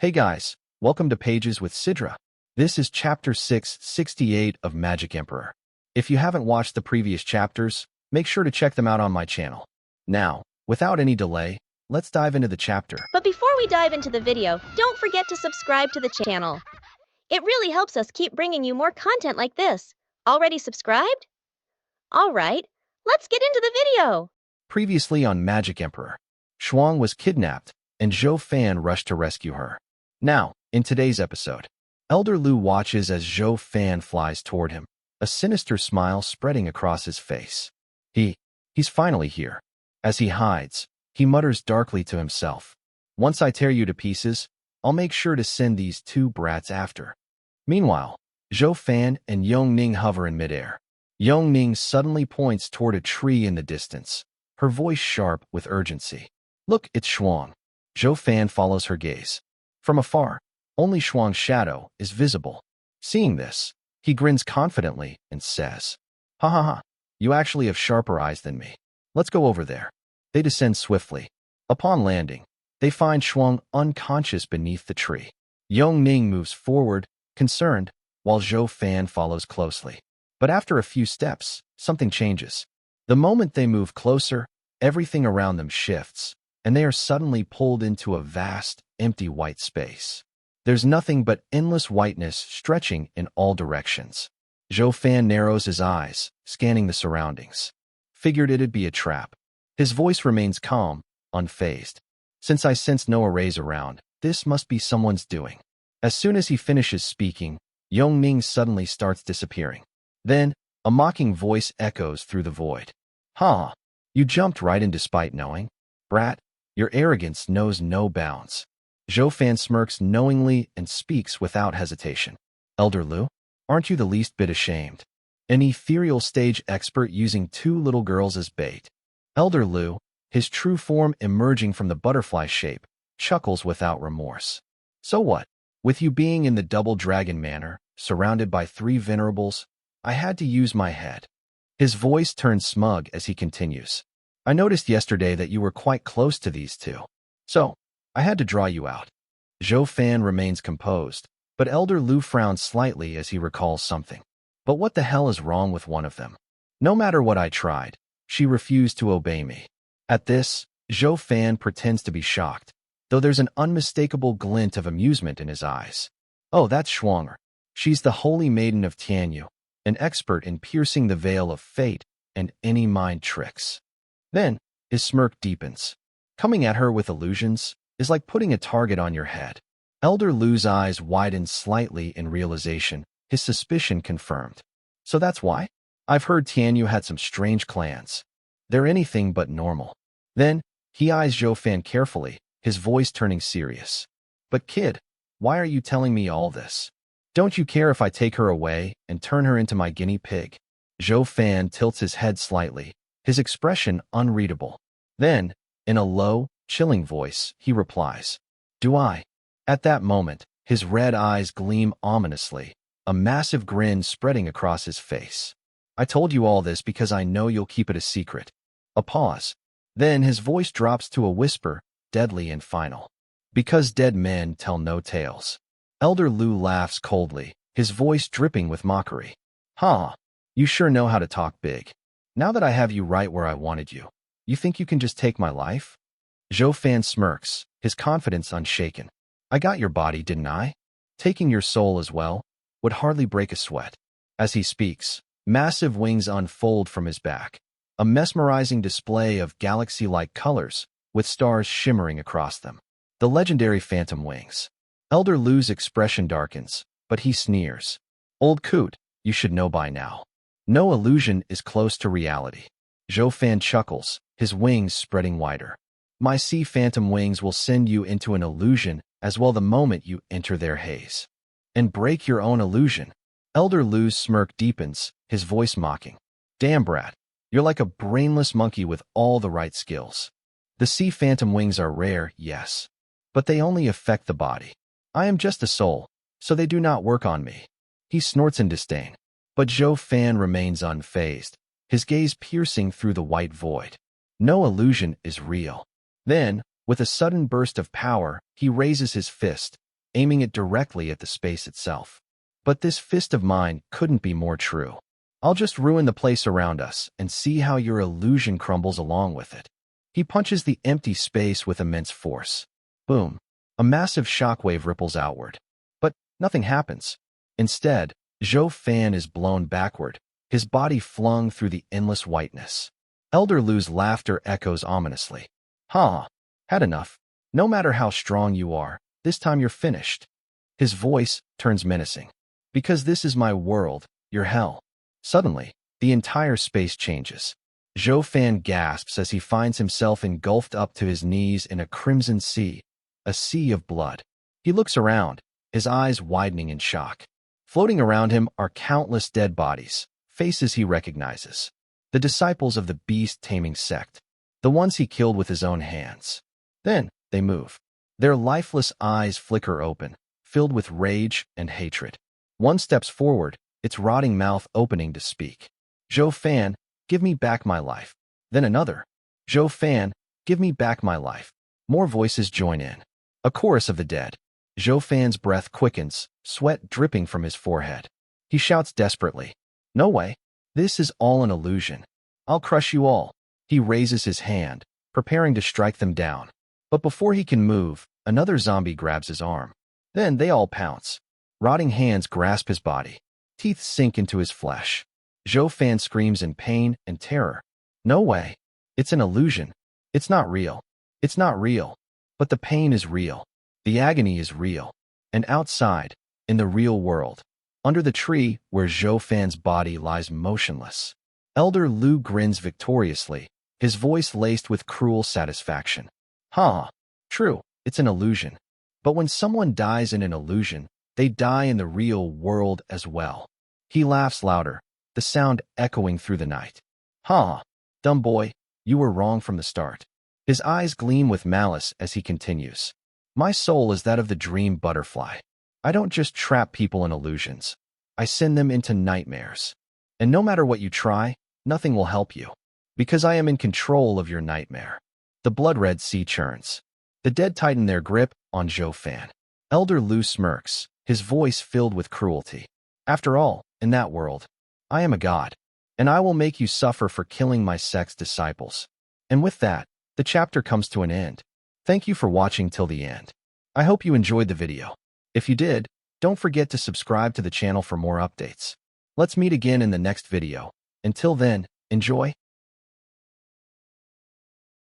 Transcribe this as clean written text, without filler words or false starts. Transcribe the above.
Hey guys, welcome to Pages with Sidra. This is chapter 668 of Magic Emperor. If you haven't watched the previous chapters, make sure to check them out on my channel. Now, without any delay, let's dive into the chapter. But before we dive into the video, don't forget to subscribe to the channel. It really helps us keep bringing you more content like this. Already subscribed? Alright, let's get into the video! Previously on Magic Emperor, Shuang was kidnapped, and Zhou Fan rushed to rescue her. Now, in today's episode, Elder Lu watches as Zhou Fan flies toward him, a sinister smile spreading across his face. He's finally here. As he hides, he mutters darkly to himself, "Once I tear you to pieces, I'll make sure to send these two brats after." Meanwhile, Zhou Fan and Yong Ning hover in midair. Yong Ning suddenly points toward a tree in the distance, her voice sharp with urgency. "Look, it's Shuang." Zhou Fan follows her gaze. From afar, only Shuang's shadow is visible. Seeing this, he grins confidently and says, "Ha ha ha, you actually have sharper eyes than me. Let's go over there." They descend swiftly. Upon landing, they find Shuang unconscious beneath the tree. Yong Ning moves forward, concerned, while Zhou Fan follows closely. But after a few steps, something changes. The moment they move closer, everything around them shifts, and they are suddenly pulled into a vast, empty white space. There's nothing but endless whiteness stretching in all directions. Zhou Fan narrows his eyes, scanning the surroundings. Figured it'd be a trap. His voice remains calm, unfazed. "Since I sense no arrays around, this must be someone's doing." As soon as he finishes speaking, Yong Ning suddenly starts disappearing. Then, a mocking voice echoes through the void. "Ha! You jumped right in despite knowing? Brat, your arrogance knows no bounds." Zhou Fan smirks knowingly and speaks without hesitation. "Elder Lu, aren't you the least bit ashamed? An ethereal stage expert using two little girls as bait." Elder Lu, his true form emerging from the butterfly shape, chuckles without remorse. "So what? With you being in the Double Dragon Manor, surrounded by three venerables, I had to use my head." His voice turns smug as he continues. "I noticed yesterday that you were quite close to these two. So, I had to draw you out." Zhou Fan remains composed, but Elder Lu frowns slightly as he recalls something. "But what the hell is wrong with one of them? No matter what I tried, she refused to obey me." At this, Zhou Fan pretends to be shocked, though there's an unmistakable glint of amusement in his eyes. "Oh, that's Shuang. She's the holy maiden of Tianyu, an expert in piercing the veil of fate and any mind tricks." Then, his smirk deepens. Coming at her with illusions is like putting a target on your head. Elder Lu's eyes widen slightly in realization, his suspicion confirmed. "So that's why? I've heard Tianyu had some strange clans. They're anything but normal." Then, he eyes Zhou Fan carefully, his voice turning serious. "But kid, why are you telling me all this? Don't you care if I take her away and turn her into my guinea pig?" Zhou Fan tilts his head slightly, his expression unreadable. Then, in a low, chilling voice, he replies, "Do I?" At that moment, his red eyes gleam ominously, a massive grin spreading across his face. "I told you all this because I know you'll keep it a secret." A pause. Then his voice drops to a whisper, deadly and final. "Because dead men tell no tales." Elder Lu laughs coldly, his voice dripping with mockery. "Ha! You sure know how to talk big. Now that I have you right where I wanted you, you think you can just take my life?" Zhou Fan smirks, his confidence unshaken. "I got your body, didn't I? Taking your soul as well would hardly break a sweat." As he speaks, massive wings unfold from his back, a mesmerizing display of galaxy-like colors, with stars shimmering across them. The legendary phantom wings. Elder Lu's expression darkens, but he sneers. "Old coot, you should know by now. No illusion is close to reality." Zhou Fan chuckles, his wings spreading wider. "My sea phantom wings will send you into an illusion as well the moment you enter their haze. And break your own illusion." Elder Lu's smirk deepens, his voice mocking. "Damn brat, you're like a brainless monkey with all the right skills. The sea phantom wings are rare, yes, but they only affect the body. I am just a soul, so they do not work on me." He snorts in disdain. But Zhou Fan remains unfazed, his gaze piercing through the white void. No illusion is real. Then, with a sudden burst of power, he raises his fist, aiming it directly at the space itself. But this fist of mine couldn't be more true. I'll just ruin the place around us and see how your illusion crumbles along with it. He punches the empty space with immense force. Boom. A massive shockwave ripples outward. But nothing happens. Instead, Zhou Fan is blown backward, his body flung through the endless whiteness. Elder Lu's laughter echoes ominously. "Ha! Had enough. No matter how strong you are, this time you're finished." His voice turns menacing. "Because this is my world, your hell." Suddenly, the entire space changes. Zhou Fan gasps as he finds himself engulfed up to his knees in a crimson sea, a sea of blood. He looks around, his eyes widening in shock. Floating around him are countless dead bodies, faces he recognizes. The disciples of the beast-taming sect, the ones he killed with his own hands. Then, they move. Their lifeless eyes flicker open, filled with rage and hatred. One steps forward, its rotting mouth opening to speak. "Zhou Fan, give me back my life." Then another. "Zhou Fan, give me back my life." More voices join in. A chorus of the dead. Zhou Fan's breath quickens, sweat dripping from his forehead. He shouts desperately, "No way. This is all an illusion. I'll crush you all." He raises his hand, preparing to strike them down. But before he can move, another zombie grabs his arm. Then they all pounce. Rotting hands grasp his body. Teeth sink into his flesh. Zhou Fan screams in pain and terror. "No way. It's an illusion. It's not real. It's not real." But the pain is real. The agony is real. And outside, in the real world, under the tree where Zhou Fan's body lies motionless, Elder Lu grins victoriously, his voice laced with cruel satisfaction. "Ha! True, it's an illusion. But when someone dies in an illusion, they die in the real world as well." He laughs louder, the sound echoing through the night. "Ha! Dumb boy, you were wrong from the start." His eyes gleam with malice as he continues. "My soul is that of the dream butterfly. I don't just trap people in illusions. I send them into nightmares. And no matter what you try, nothing will help you. Because I am in control of your nightmare." The blood-red sea churns. The dead tighten their grip on Zhou Fan. Elder Lu smirks, his voice filled with cruelty. "After all, in that world, I am a god, and I will make you suffer for killing my sect's disciples." And with that, the chapter comes to an end. Thank you for watching till the end. I hope you enjoyed the video. If you did, don't forget to subscribe to the channel for more updates. Let's meet again in the next video. Until then, enjoy.